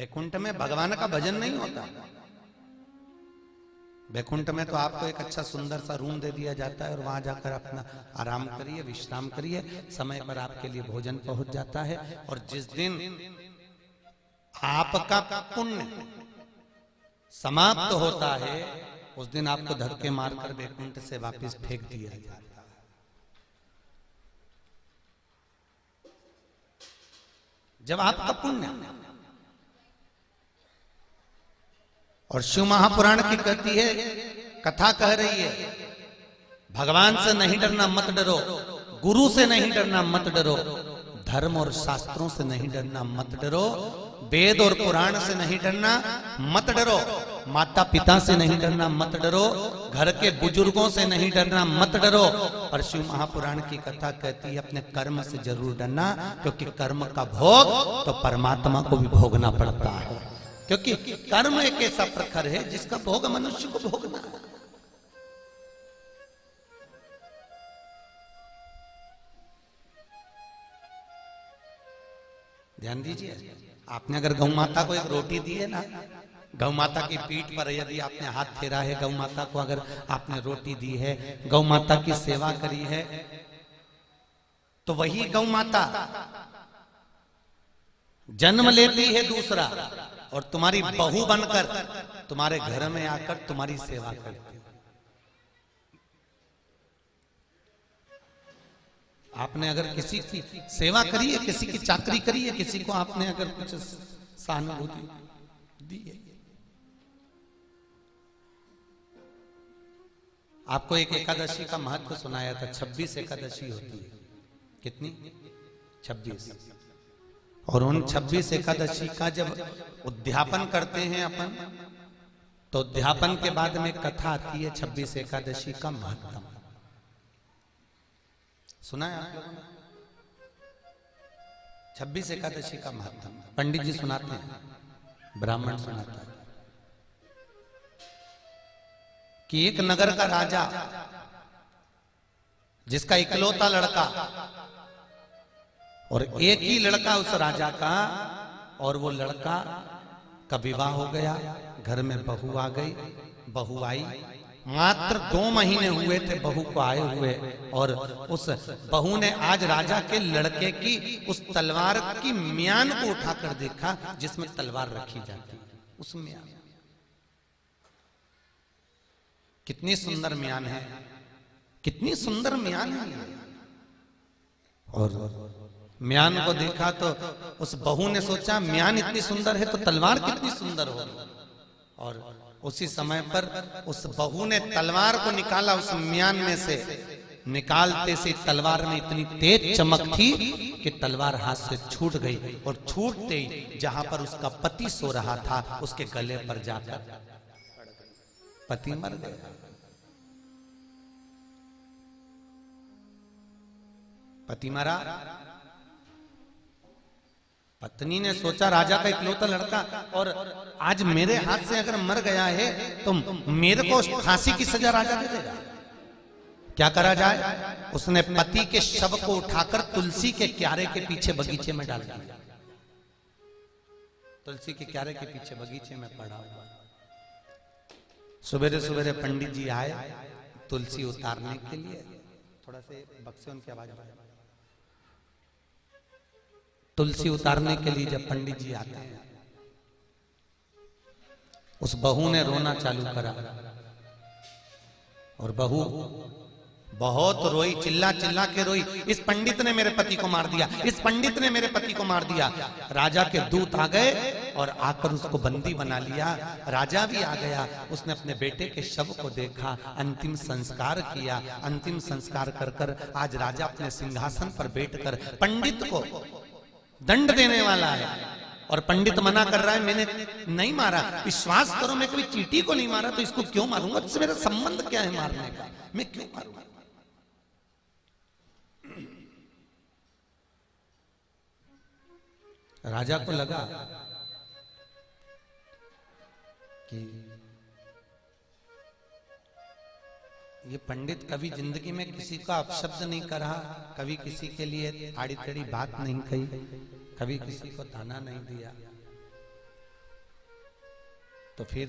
वैकुंठ में भगवान का भजन नहीं होता। वैकुंठ में तो आपको एक अच्छा सुंदर सा रूम दे दिया जाता है और वहां जाकर अपना आराम करिए, विश्राम करिए, समय पर आपके लिए भोजन पहुंच जाता है। और जिस दिन आपका पुण्य समाप्त होता है उस दिन आपको धक्के मारकर वैकुंठ से वापस फेंक दिया जाता है। जब आपका पुण्य और शिव महापुराण की कहती है, कथा कह रही है, भगवान से नहीं डरना मत डरो, गुरु से नहीं डरना मत डरो, धर्म और शास्त्रों से नहीं डरना मत डरो, वेद और पुराण से नहीं डरना मत डरो, माता पिता से नहीं डरना मत डरो, घर के बुजुर्गों से नहीं डरना मत डरो। और शिव महापुराण की कथा कहती है अपने कर्म से जरूर डरना, क्योंकि कर्म का भोग तो परमात्मा को भी भोगना पड़ता है। क्योंकि कर्म एक ऐसा प्रखर है जिसका भोग मनुष्य को भोगना है। ध्यान दीजिए, आपने अगर गौ माता को एक रोटी दी है ना, गौ माता की पीठ पर यदि आपने हाथ फेरा है, गौ माता को अगर आपने रोटी दी है, गौ माता की सेवा करी है, तो वही गौ माता जन्म लेती है दूसरा और तुम्हारी बहू बनकर तुम्हारे घर में आकर तुम्हारी सेवा करती है। आपने अगर किसी की सेवा करी है, किसी की चाकरी करी है, किसी को आपने अगर कुछ सहानुभूति दी है, आपको एक एकादशी का महत्व सुनाया था। 26 एकादशी होती है। कितनी? 26। और उन 26 एकादशी का जब उद्यापन करते हैं अपन, तो उद्यापन के बाद में कथा आती है 26 एकादशी का महत्व। सुना है आप लोगों ने? 26 एकादशी का महत्व पंडित जी सुनाते हैं, ब्राह्मण सुनाता है कि एक नगर का राजा, जिसका इकलौता लड़का, और एक ही लड़का उस राजा का, और वो लड़का का विवाह हो गया, घर में बहू आ गई, बहू आई, मात्र 2 महीने हुए थे बहू को आए हुए, और उस बहू ने आज राजा के लड़के की उस तलवार की म्यान को उठाकर देखा जिसमें तलवार रखी जाती है। उस म्यान, कितनी सुंदर म्यान है, कितनी सुंदर म्यान है। और म्यान को देखा तो उस बहू ने सोचा म्यान इतनी सुंदर है तो तलवार कितनी सुंदर होगी। और उसी समय पर उस बहू ने तलवार को निकाला, उस म्यान में से निकालते से तलवार में इतनी तेज चमक थी कि तलवार हाथ से छूट गई, और छूटते ही जहां पर उसका पति सो रहा था उसके गले पर जाकर पति मर गया। पति मरा, पत्नी ने सोचा राजा का इकलौता लड़का और आज मेरे हाथ से अगर मर गया है तो मेरे को फांसी की सजा राजा दे देगा। क्या करा जाए? उसने पति के शव को उठाकर तुलसी के क्यारे के पीछे बगीचे में डाल दिया। तुलसी के क्यारे के पीछे बगीचे में पड़ा हुआ। सवेरे सवेरे पंडित जी आए तुलसी उतारने के लिए। थोड़ा से बक्से उनकी आवाज बढ़ाए। तुलसी उतारने के लिए जब पंडित जी आते हैं, उस बहू ने रोना चालू करा, और बहू बहुत रोई, चिल्ला चिल्ला के रोई, इस पंडित ने मेरे पति को मार दिया, इस पंडित ने मेरे पति को मार दिया। राजा के दूत आ गए और आकर उसको बंदी बना लिया। राजा भी आ गया, उसने अपने बेटे के शव को देखा, अंतिम संस्कार किया। अंतिम संस्कार कर कर आज राजा अपने सिंहासन पर बैठकर पंडित को दंड देने वाला है, और पंडित मना कर रहा है मैंने नहीं मारा, विश्वास करो मैं कभी चींटी को नहीं मारा, तो इसको क्यों मारूंगा? इससे मेरा संबंध क्या है मारने का? मैं क्यों मारूंगा? राजा को लगा कि ये पंडित कभी जिंदगी में किसी का अपशब्द नहीं करा, कभी किसी के लिए आड़ी टेढ़ी बात नहीं कही, कभी किसी को ताना नहीं दिया, तो फिर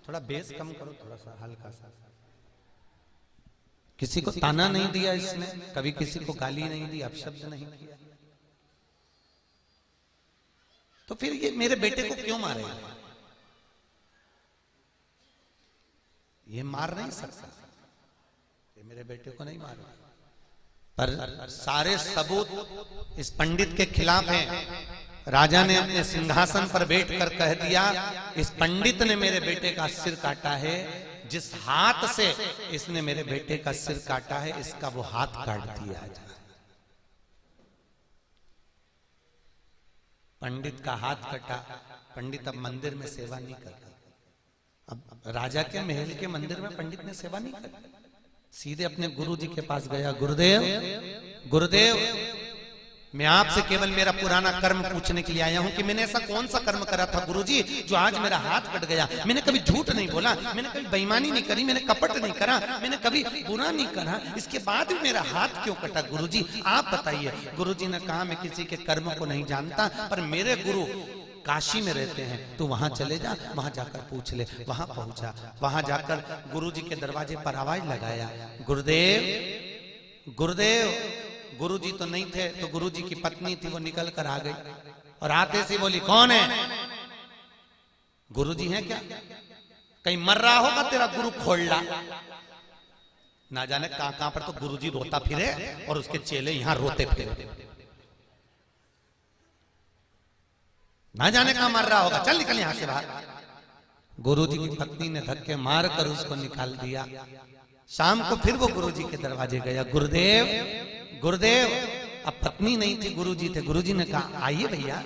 थोड़ा बेस कम करो, थोड़ा सा हल्का सा। किसी को ताना नहीं दिया इसने, कभी किसी को गाली नहीं दी, अपशब्द नहीं किया, तो फिर ये मेरे बेटे को क्यों मारेगा? ये मार नहीं सकता, ये मेरे बेटे को नहीं मारेगा। पर सारे सबूत इस पंडित के खिलाफ हैं। राजा ने अपने सिंहासन पर बैठकर कह दिया, इस पंडित ने मेरे बेटे का सिर काटा है, जिस हाथ से इसने मेरे बेटे का सिर काटा है इसका वो हाथ काट दिया जाए। पंडित का हाथ कटा। पंडित अब मंदिर में सेवा नहीं कर रहा। अब राजा के महल के मंदिर में पंडित ने सेवा नहीं करी, सीधे अपने गुरुजी के पास गया। गुरुदेव, गुरुदेव, मैं आपसे केवल मेरा पुराना कर्म पूछने के लिए आया हूं कि मैंने ऐसा कौन सा कर्म करा था गुरुजी जो आज मेरा हाथ कट गया। मैंने कभी झूठ नहीं बोला, मैंने कभी बेईमानी नहीं करी, मैंने कपट नहीं करा, मैंने कभी बुरा नहीं करा, इसके बाद भी मेरा हाथ क्यों कटा गुरुजी, आप बताइए। गुरुजी ने कहा, मैं किसी के कर्म को नहीं जानता, पर मेरे गुरु काशी में रहते हैं, तू वहां चले जा, वहां जाकर पूछ ले। वहां पहुंचा, वहां जाकर गुरुजी के दरवाजे पर आवाज लगाया, गुरुदेव, गुरुदेव। गुरुजी तो नहीं थे, तो गुरुजी की पत्नी थी, वो निकल कर आ गई और आते से बोली, कौन है? गुरुजी हैं क्या? कहीं मर रहा होगा तेरा गुरु खोलना। ना जाने कहां पर तो गुरुजी रोता फिरे और उसके चेले यहां रोते फिरे, ना जाने कहां मर रहा होगा, चल निकल यहां से बाहर। गुरुजी की पत्नी ने धक्के मारकर उसको निकाल दिया। शाम को फिर वो गुरुजी के दरवाजे गया, गुरुदेव, गुरुदेव। अब पत्नी नहीं थी, गुरुजी थे। गुरुजी ने कहा, आइए भैया,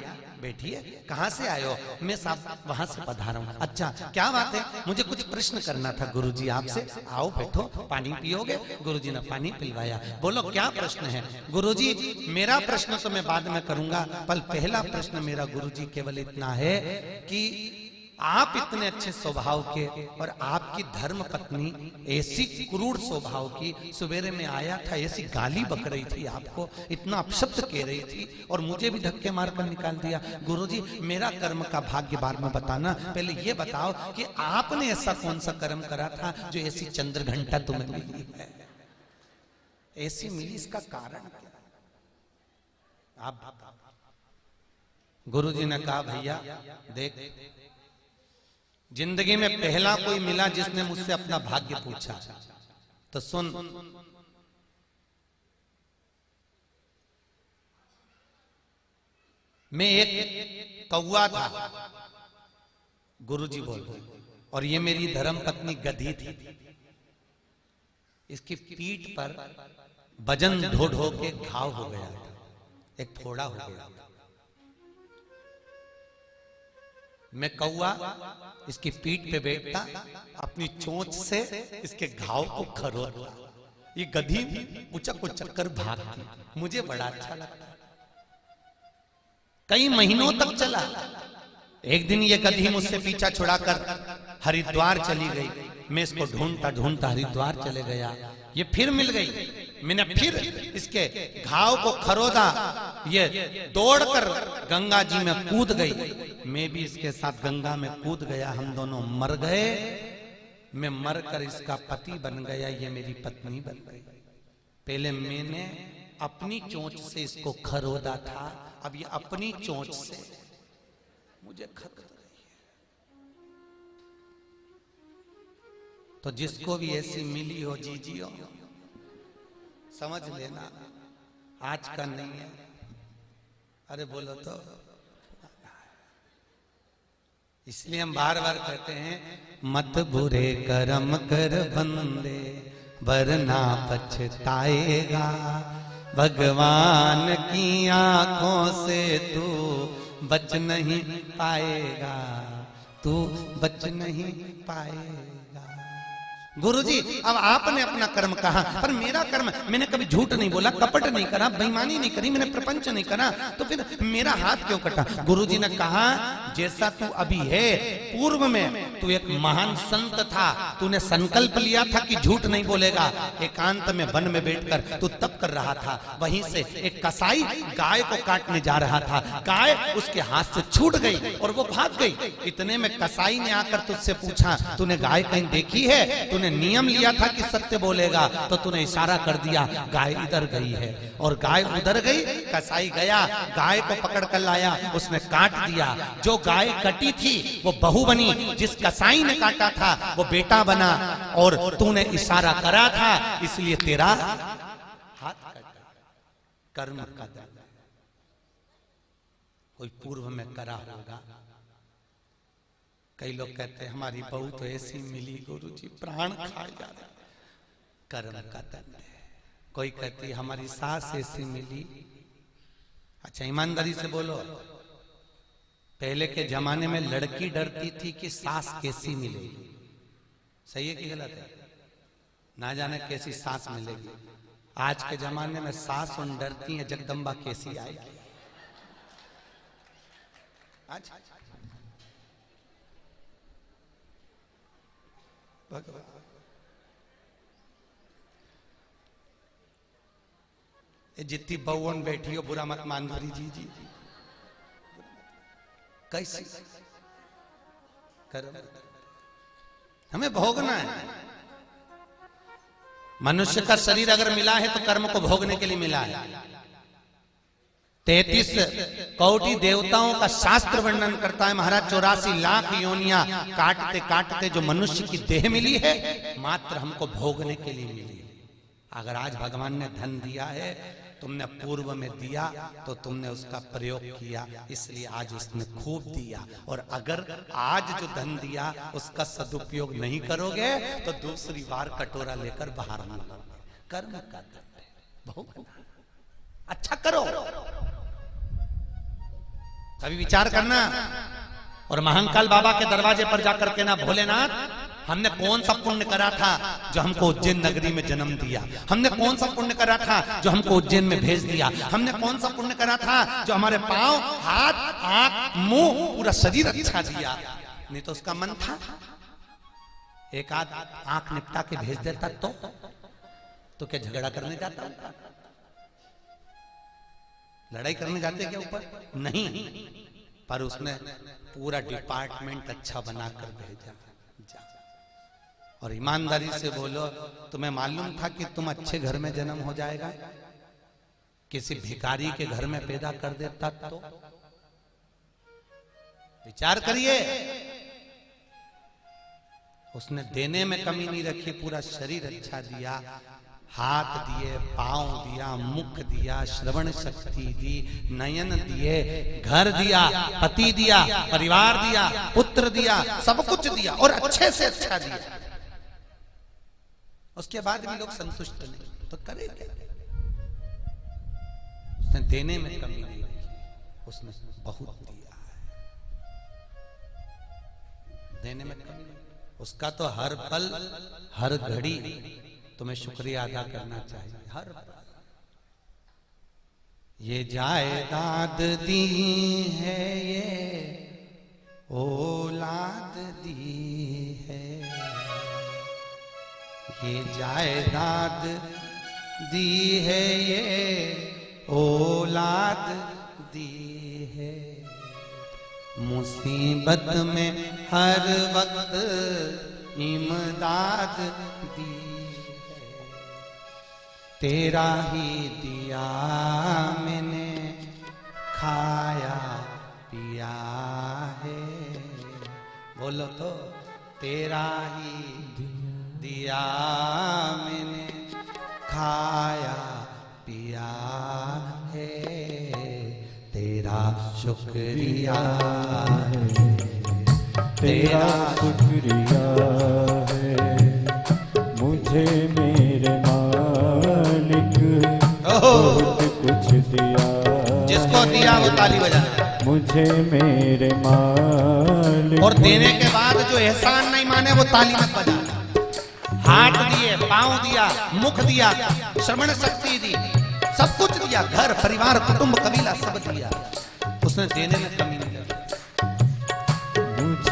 बैठिए। कहां से आए हो? मैं साहब वहां से पधारा हूं। अच्छा, क्या बात है? मुझे कुछ प्रश्न करना था गुरुजी आपसे। आओ बैठो, पानी पियोगे? गुरुजी ने पानी पिलवाया। बोलो क्या प्रश्न है? गुरुजी, मेरा प्रश्न तो मैं बाद में करूंगा, पर पहला प्रश्न मेरा गुरुजी केवल इतना है कि आप इतने अच्छे स्वभाव के और आपकी धर्म पत्नी ऐसी क्रूर स्वभाव की, सवेरे में आया था ऐसी गाली बक रही थी आपको, इतना अपशब्द कह रही थी और मुझे भी धक्के मारकर निकाल दिया। गुरुजी, मेरा कर्म का भाग्य बाद में बताना, पहले ये बताओ कि आपने ऐसा कौन सा कर्म करा था जो ऐसी चंद्र घंटा तुम्हें मिली है? ऐसी मिली, इसका कारण क्या? आप बताओ। गुरुजी ने कहा, भैया देख, जिंदगी में पहला कोई मिला जिसने मुझसे अपना भाग्य पूछा, तो सुन। मैं एक कौवा था, गुरुजी बोल रहे, और ये मेरी धर्म पत्नी गधी थी। इसकी पीठ पर वजन ढो ढो के घाव हो गया था, एक फोड़ा हो गया था। मैं कौवा इसकी पीठ पे बैठता, अपनी चोंच से इसके घाव को खरोदता, ये गधी उचक उचक कर भागती, मुझे बड़ा अच्छा लगता। कई महीनों तक चला। एक दिन ये गधी मुझसे पीछा छुड़ाकर हरिद्वार चली गई। मैं इसको ढूंढता ढूंढता हरिद्वार चले गया, ये फिर मिल गई। मैंने फिर इसके घाव को खरोदा, ये दौड़कर गंगा जी में कूद गई। मैं भी इसके साथ गंगा में कूद गया, हम दोनों मर गए। मैं मरकर इसका पति बन गया, ये मेरी पत्नी बन गई। पहले मैंने अपनी चोंच से इसको खरोदा था, अब ये अपनी चोंच से मुझे खरोद रही है। तो जिसको भी ऐसी मिली हो, जीजियो, समझ लेना आज का नहीं है। अरे बोलो तो। इसलिए हम बार बार कहते हैं, मत बुरे कर्म कर बंदे वरना पछताएगा। भगवान की आंखों से तू बच नहीं पाएगा, तू बच नहीं पाएगा। गुरुजी, अब आपने अपना कर्म कहा, पर मेरा कर्म, मैंने कभी झूठ नहीं बोला, कपट नहीं करा, बेईमानी नहीं करी, मैंने प्रपंच नहीं करा, तो फिर मेरा हाथ क्यों कटा? गुरुजी ने कहा, जैसा तू अभी है, पूर्व में तू एक महान संत था, तूने संकल्प लिया था कि झूठ नहीं बोलेगा। एकांत में वन में बैठकर तू तप कर रहा था, वहीं से एक कसाई गाय को काटने जा रहा था, गाय उसके हाथ से छूट गई और वो भाग गई। इतने में कसाई ने आकर तुझसे पूछा, तूने गाय कहीं देखी है? तूने नियम लिया था कि सत्य बोलेगा, तो तूने इशारा कर दिया, गाय इधर गई है। और गाय उधर गई, कसाई गया, गाय को पकड़ कर लाया, उसने काट दिया। जो गाय कटी थी वो बहू बनी, जिस कसाई ने काटा था वो बेटा बना, और तूने इशारा करा था, इसलिए तेरा हाथ कटा। कर्म का दंड कोई पूर्व में करा होगा। कई लोग कहते हैं हमारी बहू तो ऐसी मिली गुरुजी, प्राण खा जा रहा। कर्म का दंड है। कोई कहती हमारी सास ऐसी मिली। अच्छा ईमानदारी से बोलो, पहले के जमाने में लड़की डरती थी कि सास कैसी मिलेगी। सही है कि गलत है? ना जाने कैसी सास मिलेगी। आज के जमाने में सास उन डरती है जगदम्बा कैसी आएगी। आज जितनी बहुवन बैठी हो, बुरा मत मान भरी जी कैसी कर्म हमें भोगना है। मनुष्य का शरीर अगर मिला है तो कर्म को भोगने के लिए मिला है। 33 कोटि देवताओं का शास्त्र वर्णन करता है महाराज, 84 लाख योनियां काटते काटते जो मनुष्य की देह मिली है, मात्र हमको भोगने के लिए मिली है। अगर आज भगवान ने धन दिया है, तुमने पूर्व में दिया तो तुमने उसका प्रयोग किया, इसलिए आज उसने खूब दिया। और अगर आज जो धन दिया उसका सदुपयोग नहीं करोगे तो दूसरी बार कटोरा लेकर बाहर निकलोगे। कर्म का दंड है, भोगना। अच्छा करो, कभी विचार करना। और महाकाल बाबा के दरवाजे पर जाकर के ना, भोलेनाथ हमने कौन सा पुण्य करा था जो हमको उज्जैन नगरी में जन्म दिया? हमने कौन सा पुण्य करा था जो हमको उज्जैन में भेज दिया? हमने कौन सा पुण्य करा था जो हमारे पांव, हाथ, आंख, मुंह, पूरा शरीर अच्छा दिया? नहीं तो उसका मन था एक आध आंख निपटा के भेज देता तो क्या झगड़ा करने जाता? लड़ाई करने जाते क्या ऊपर? नहीं, पर उसने पूरा डिपार्टमेंट अच्छा बनाकर भेजा। और ईमानदारी से बोलो, तुम्हें मालूम था कि तुम अच्छे घर में जन्म हो जाएगा? किसी भिखारी के घर में पैदा कर देता तो? विचार करिए। उसने देने में कमी नहीं रखी, पूरा शरीर अच्छा दिया, हाथ दिए, पांव दिया, मुख दिया, श्रवण शक्ति दी, नयन दिए, घर दिया, पति दिया, परिवार दिया, पुत्र दिया, सब कुछ दिया और अच्छे से अच्छा दिया। उसके बाद भी लोग संतुष्ट नहीं तो करे क्या? उसने देने में कमी नहीं रखी, उसने बहुत दिया है। देने में कमी नहीं, उसका तो हर पल हर घड़ी तुम्हें शुक्रिया अदा करना चाहिए। हर पल ये जायदाद दी है, ये औलाद दी है, ये जायदाद दी है, ये औलाद दी है। मुसीबत में हर वक्त इमदाद दी है, तेरा ही दिया मैंने खाया पिया है। बोलो तो, तेरा ही दिया मैंने खाया पिया है, तेरा शुक्रिया है, तेरा शुक्रिया है, मुझे मेरे मालिक बहुत कुछ दिया। जिसको दिया वो ताली बजाना। मुझे मेरे मालिक। और देने के बाद जो एहसान नहीं माने वो ताली मत बजाना। हाथ दिए, पांव दिया, मुख दिया, श्रवण शक्ति दी, सब कुछ दिया, घर परिवार कुटुंब कबीला सब दिया, उसने देने में कमी नहीं लगी।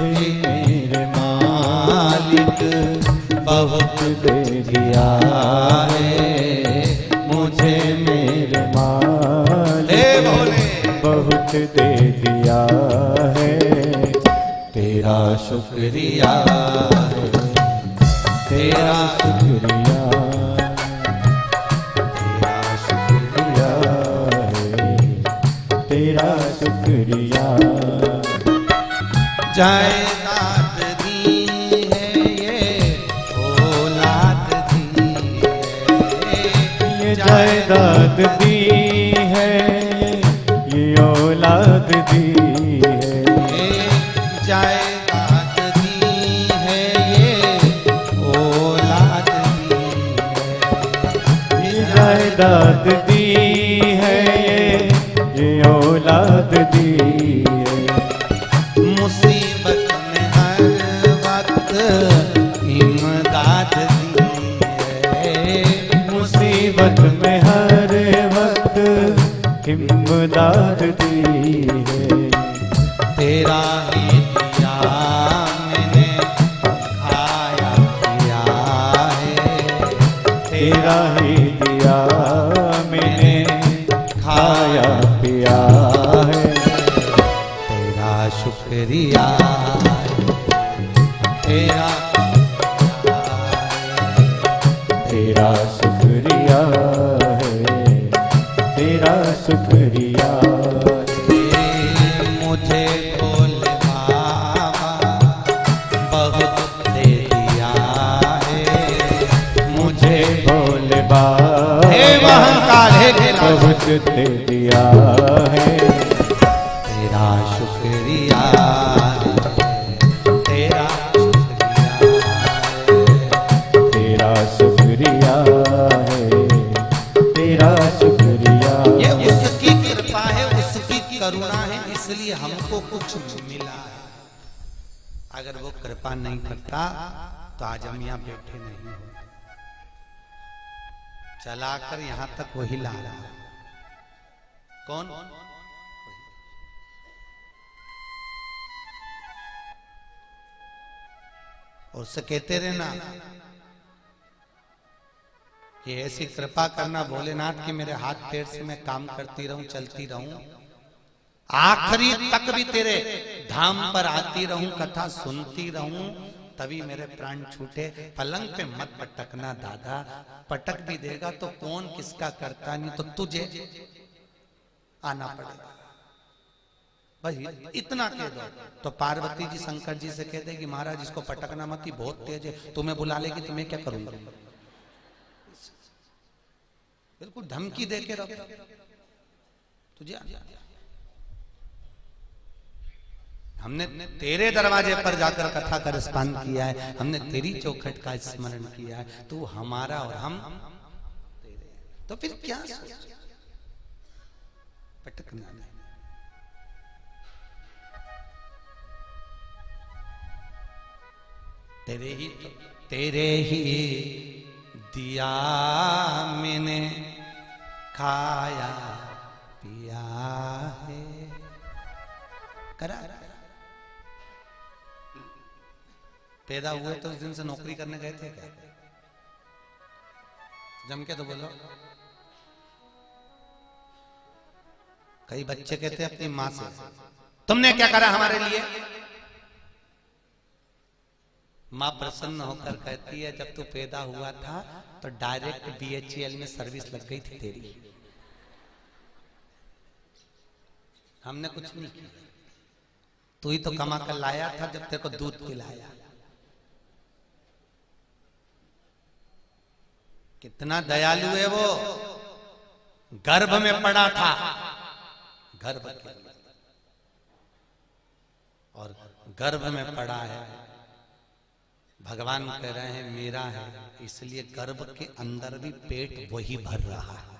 मुझे मेरे मालिक बहुत दे दिया है, मुझे मेरे मालिक बहुत दे दिया है, तेरा शुक्रिया है, तेरा शुक्रिया, तेरा शुक्रिया है, तेरा शुक्रिया। जायदाद दी है ये औलाद दी है, ये जायदाद दी है, ये औलाद दी है, जायदाद दी है ये औलाद दी है, ये जायदाद दी है, ये औलाद दी है। मुसीबत में हर वक्त इमदाद दी है, मुसीबत में हर वक्त इमदाद दी है, तेरा ही दिया मैंने खाया पिया है, तेरा ही दिया मैंने खाया पिया है, तेरा शुक्रिया, तेरा तेरा शुक्रिया है, तेरा शुक्रिया है। मुझे भोले बाबा बहुत दे दिया है, मुझे भोले बाबा हे महाकाल हे कैलाश, बहुत दे दिया है, तेरा शुक्रिया, तेरा शुक्रिया, तेरा शुक्रिया है, तेरा शुक्रिया। ये उसकी कृपा है, उसकी करुणा है, इसलिए हमको कुछ मिला है। अगर वो कृपा नहीं करता तो आज हम यहाँ बैठे नहीं होते। चलाकर यहाँ तक वही ला रहा है। कौन? और उससे कहते रहना कि ऐसी कृपा करना भोलेनाथ कि मेरे हाथ पैर से मैं काम करती रहूं, चलती रहूं, आखिरी तक भी तेरे धाम पर आती रहूं, कथा सुनती रहूं, तभी मेरे प्राण छूटे। पलंग पे मत पटकना दादा, पटक भी देगा तो कौन किसका करता, नहीं तो तुझे आना पड़ेगा। भाई इतना कह दो तो पार्वती जी शंकर जी से कह देगी महाराज इसको पटकना मत, ही बहुत तेज है, तुम्हें बुला लेगी तो मैं क्या करूंगा। बिल्कुल धमकी दे के रखो तुझे। हमने तेरे दरवाजे पर जाकर कथा का रिस्पान किया है, हमने तेरी चौखट का स्मरण किया है, तू हमारा और हम तेरे, तो फिर क्या पटकना नहीं। तेरे ही दिया मैंने खाया पिया है। करा पैदा हुए तो उस दिन से नौकरी करने गए थे क्या? जम के तो बोलो। कई बच्चे कहते हैं अपनी माँ से तुमने क्या करा हमारे लिए? माँ प्रसन्न होकर कहती है जब तू पैदा हुआ था तो डायरेक्ट BHEL में सर्विस लग गई थी तेरी, हमने कुछ नहीं किया, तू ही तो कमा कर लाया था जब तेरे को दूध पिलाया। कितना दयालु है वो, गर्भ में पड़ा था, गर्भ के और गर्भ में पड़ा है, भगवान कह रहे हैं मेरा है, इसलिए गर्भ के अंदर भी पेट वही भर रहा है।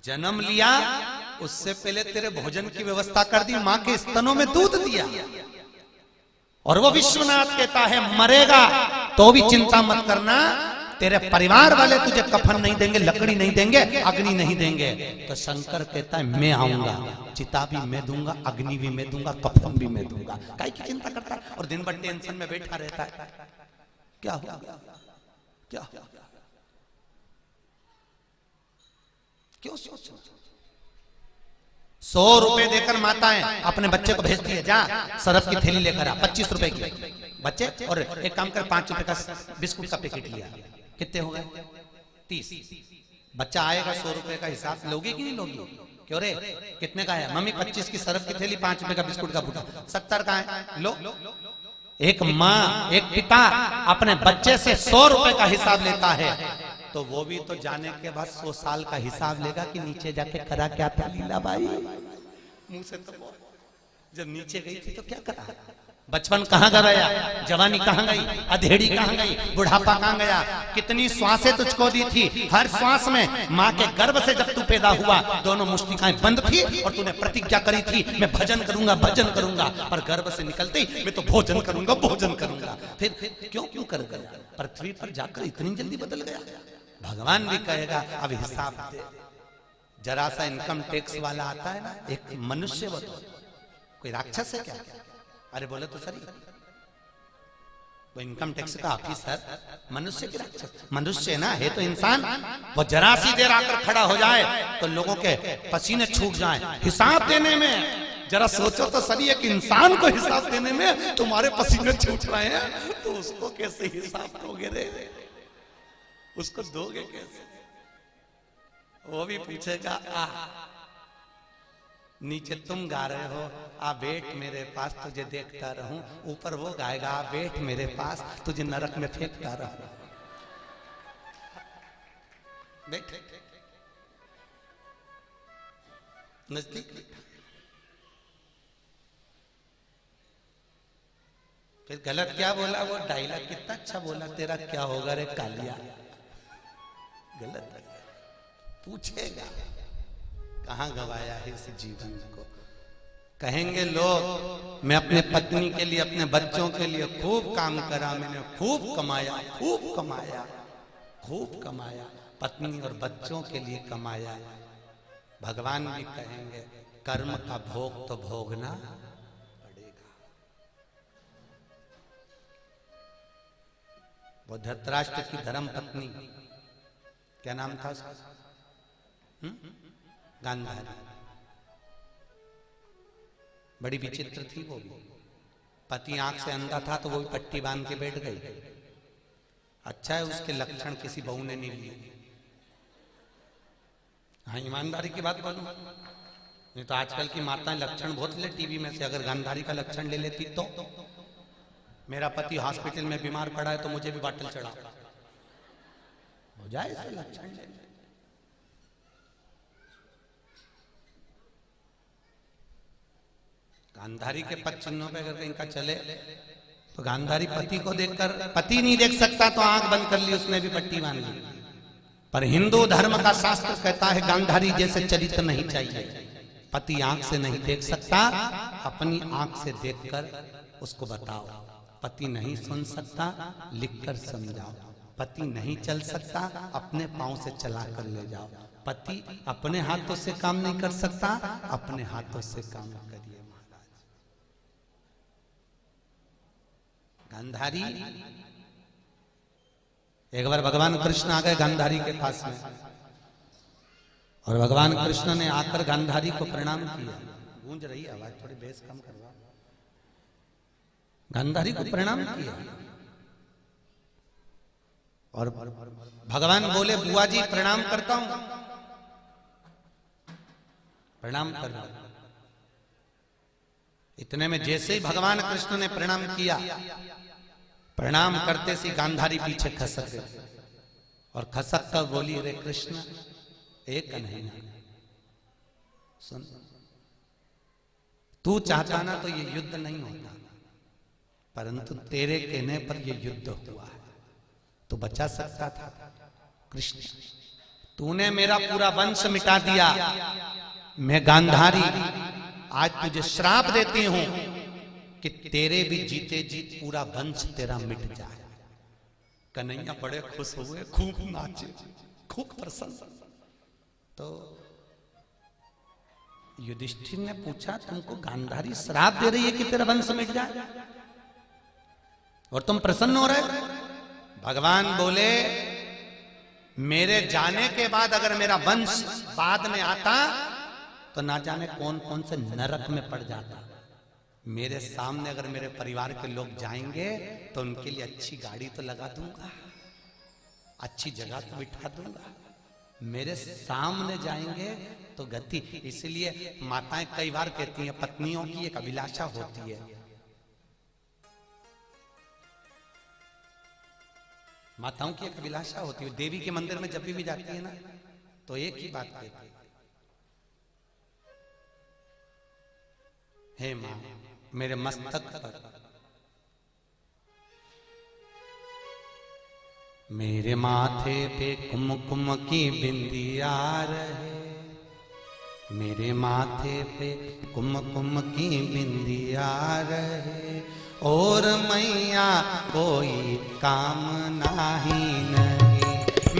जन्म लिया उससे पहले तेरे भोजन की व्यवस्था कर दी, मां के स्तनों में दूध दिया, और वो विश्वनाथ कहता है मरेगा तो भी चिंता मत करना, तेरे परिवार वाले तुझे कफन नहीं देंगे, लकड़ी नहीं देंगे, अग्नि नहीं देंगे। तो शंकर कहता है मैं आऊंगा, चिता भी मैं दूंगा, अग्नि भी मैं दूंगा, कफन भी मैं दूंगा। काहे की चिंता करता है और दिन भर टेंशन में बैठा रहता है? क्या हो गया, क्या हो गया, क्यों सोच? 100 रुपए देकर माताएं अपने बच्चे को भेजती है, जा सरफ की थैली लेकर आ, 25 रुपए की बच्चे, और एक काम कर 5 रुपए का बिस्कुट का पैकेट लिया। कितने हो गए? 30। बच्चा आएगा 100 रुपए का हिसाब लोगी कि नहीं लोगी? क्यों रे, कितने का है? मम्मी 25 की सरफ की थैली, 5 रुपए का बिस्कुट का बूटा, 70 का है, लो। एक माँ, एक पिता अपने बच्चे से 100 रुपए का हिसाब लेता है, तो वो भी तो जाने के बाद 100 साल का हिसाब लेगा कि नीचे जाके करा क्या था लीला बाई? मुंह से तो बोल, जब नीचे गई थी तो क्या करा? बचपन कहाँ गया, जवानी कहाँ गई, अधेड़ी कहाँ गई, बुढ़ापा कहाँ गया? कितनी श्वासें तुझको दी थी, हर श्वास में माँ के गर्भ से जब तू पैदा हुआ दोनों मुष्टिकाएं बंद थी और तूने प्रतिज्ञा करी थी मैं भजन करूंगा, भजन करूंगा, पर गर्भ से निकलते ही मैं तो भोजन करूंगा, भोजन करूंगा। फिर क्यों कर गया? पृथ्वी पर जाकर इतनी जल्दी बदल गया? भगवान भी कहेगा अब हिसाब दे। जरा सा इनकम टैक्स वाला आता है ना, एक मनुष्य वो तो कोई राक्षस है क्या? अरे बोले तो सही, वो इनकम टैक्स का ऑफिसर मनुष्य की राक्षस? मनुष्य ना है तो इंसान। वो जरा सी देर आकर खड़ा हो जाए तो लोगों के पसीने छूट जाए हिसाब देने में। जरा सोचो तो सही, एक इंसान को हिसाब देने में तुम्हारे पसीने छूट रहे हैं तो उसको कैसे हिसाब दोगे रे? उसको दोगे कैसे? वो भी पूछेगा आ, नीचे तुम गा रहे हो, आ बैठ मेरे पास तुझे देखता रहूं। ऊपर वो गाएगा आ बैठ मेरे पास तुझे नरक में फेंकता रहूं। बैठ नजदीक। फिर गलत क्या बोला? वो डायलॉग कितना अच्छा बोला, तेरा क्या होगा रे कालिया? गलत पूछेगा कहां गवाया है इस जीवन को। कहेंगे लोग मैं अपने पत्नी के लिए, अपने बच्चों के लिए खूब काम करा, मैंने खूब कमाया, खूब कमाया, खूब कमाया, पत्नी और बच्चों के लिए कमाया। भगवान भी कहेंगे कर्म का भोग तो भोगना पड़ेगा। वो धृतराष्ट्र की धर्म पत्नी, क्या नाम था उसका? गांधारी। बड़ी विचित्र थी वो भी। पति आंख से अंधा था तो वो भी पट्टी बांध के बैठ गई। अच्छा है उसके लक्षण किसी बहू ने नहीं लिए। हाँ ईमानदारी की बात बोलूं, नहीं तो आजकल की माताएं लक्षण बहुत ले टीवी में से। अगर गांधारी का लक्षण ले लेती तो मेरा पति हॉस्पिटल में बीमार पड़ा है तो मुझे भी बाटल चढ़ा हो जाए ऐसे लक्षण ले। गांधारी के पद चिन्हों पे अगर इनका चले तो गांधारी पति को देखकर, पति नहीं देख सकता तो आंख बंद कर ली उसने भी, पट्टी बांध ली। पर हिंदू धर्म का शास्त्र कहता है गांधारी जैसे चरित्र नहीं चाहिए। पति आंख से नहीं देख सकता, अपनी आंख से देखकर उसको बताओ। पति नहीं सुन सकता, लिखकर समझाओ। पति नहीं चल सकता, अपने पांव से चला कर ले जाओ। पति अपने हाथों से काम नहीं कर सकता, अपने हाथों से काम करिए महाराज। गांधारी, एक बार भगवान कृष्ण आ गए गांधारी के पास में और भगवान कृष्ण ने आकर गांधारी को प्रणाम किया। गूंज रही है आवाज, थोड़ी बेस कम करवा। गांधारी को प्रणाम किया और भगवान बोले बुआ जी प्रणाम करता हूं, प्रणाम कर। इतने में जैसे ही भगवान कृष्ण ने प्रणाम किया, प्रणाम करते सी गांधारी पीछे खसक गई और खसक कर बोली रे कृष्ण एक नहीं, सुन तू चाहता ना तो ये युद्ध नहीं होता, परंतु तेरे कहने पर ये युद्ध हुआ है। तो बचा सकता था कृष्ण, तूने मेरा पूरा वंश मिटा दिया। मैं गांधारी आज तुझे श्राप देती हूं कि तेरे भी जीते जीत पूरा वंश तेरा मिट जाए। कन्हैया बड़े खुश हुए, खूब नाचे, खूब प्रसन्न। तो युधिष्ठिर ने पूछा, तुमको गांधारी श्राप दे रही है कि तेरा वंश मिट जाए और तुम प्रसन्न हो रहे? भगवान बोले, मेरे जाने के बाद अगर मेरा वंश बाद में आता तो ना जाने कौन कौन से नरक में पड़ जाता। मेरे सामने अगर मेरे परिवार के लोग जाएंगे तो उनके लिए अच्छी गाड़ी तो लगा दूंगा, अच्छी जगह तो बिठा दूंगा। मेरे सामने जाएंगे तो गति। इसलिए माताएं कई बार कहती हैं, पत्नियों की एक अभिलाषा होती है, माताओं की एक अभिलाषा होती है। देवी के मंदिर में जब भी जाती है ना, तो एक ही बात कहती है, हे मां, मेरे मस्तक पर मेरे माथे पे कुमकुम की बिंदिया रहे, मेरे माथे पे कुमकुम की बिंदिया रहे, और मैया कोई काम नहीं।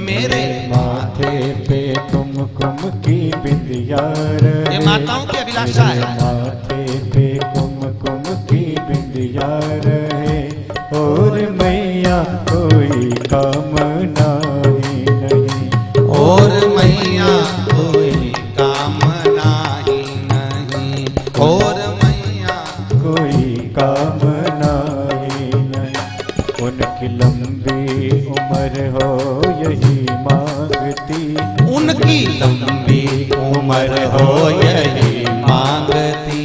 मेरे माथे पे कुमकुम की बिंदिया रहे, ये माताओं की अभिलाषा है। माथे पे कुमकुम की बिंदिया रहे, और मैया कोई काम नहीं नहीं, और मैया कोई काम नहीं, और मैया कोई काम नहीं नहीं। उनकी लंबी उम्र हो यही मांगती, उनकी लंबी उम्र हो यही मांगती,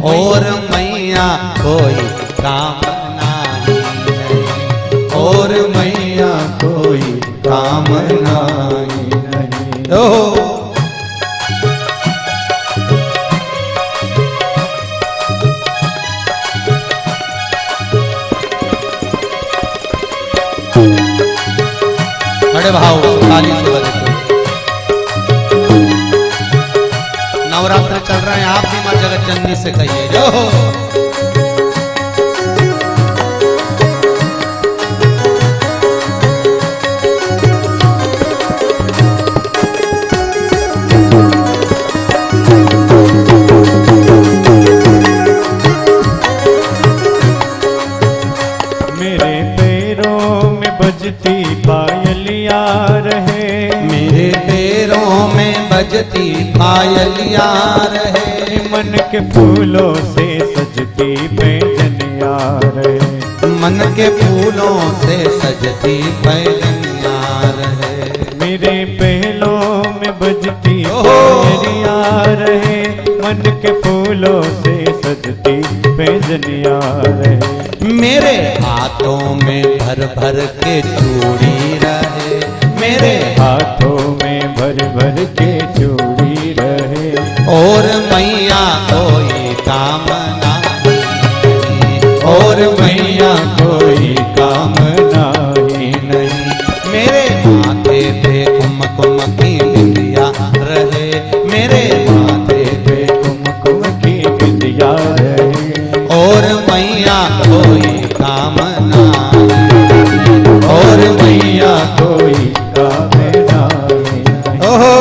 और मैया कोई काम नहीं, और मैया कोई काम नहीं नहीं। ओ बड़े भाव ताली से बजे। नवरात्र चल रहे हैं, आप भी मां जगत जननी से कहिए जो। मेरे पैरों में बजती पायलिया रहे, मेरे पैरों में बजती पायलिया रहे, मन के फूलों से सजती पैजनिया रहे, मन के फूलों से सजती पैजनिया रहे। मेरे पहलों में बजती पायलिया रहे, मन के फूलों से सजती पैजनिया रहे, मेरे हाथों में भर भर के चूड़ी रहे, मेरे हाथों में भर भर के चूड़ी रहे, और मैया कोई काम नहीं, और मैया कोई काम नहीं नहीं। मेरे माथे पे कुमकुम की बिंदिया रहे, मेरे माथे पे कुमकुम की बिंदिया रहे, और मैया कोई काम नहीं, और मैया कोई काम नहीं। ओहो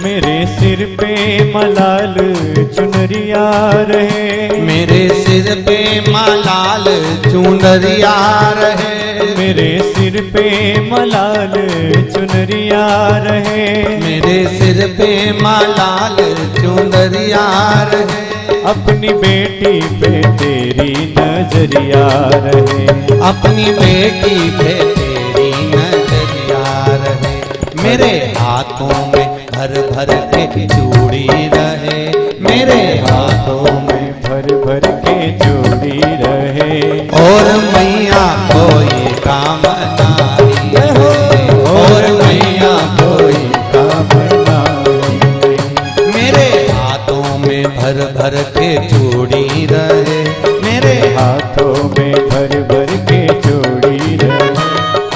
मेरे सिर पे मलाल चुनरिया रहे, मेरे सिर पे मालाल चुनरिया रहे, मेरे सिर पे मलाल चुनरिया रहे, मेरे सिर पे मालाल चुनरिया रहे, अपनी बेटी पे तेरी नजरिया रहे, अपनी बेटी पे तेरी नजरिया रहे, मेरे हाथों में भर भर के चूड़ी रहे, मेरे हाथों में भर भर के चूड़ी रहे। और मैया कोई काम नारी और मैया कोई काम नारी। मेरे हाथों में भर भर के चूड़ी रहे, मेरे हाथों में भर भर के चूड़ी रहे।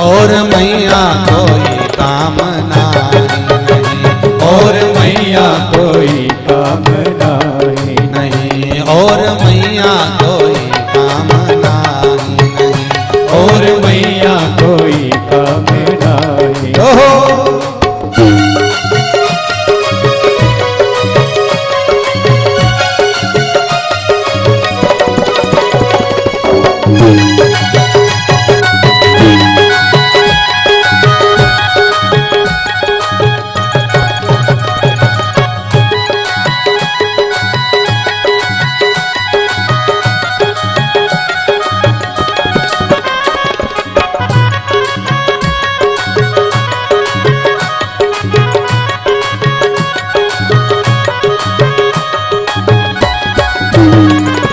और मैया कोई काम नारी नहीं, और मैया कोई काम नारी नहीं, और मैया कोई काम नारी नहीं, और मैया कोई काम नारी। ओहो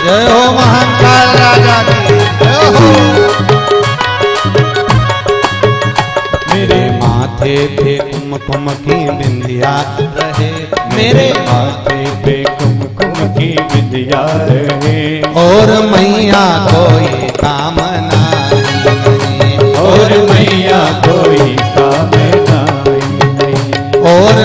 जय हो महाकाल राजा की जय हो। मेरे माथे पे कुमकुम की बिंदिया रहे, मेरे माथे पे कुमकुम की बिंदिया रहे। और मैया कोई काम नारी नहीं, और मैया कोई काम नारी नहीं। और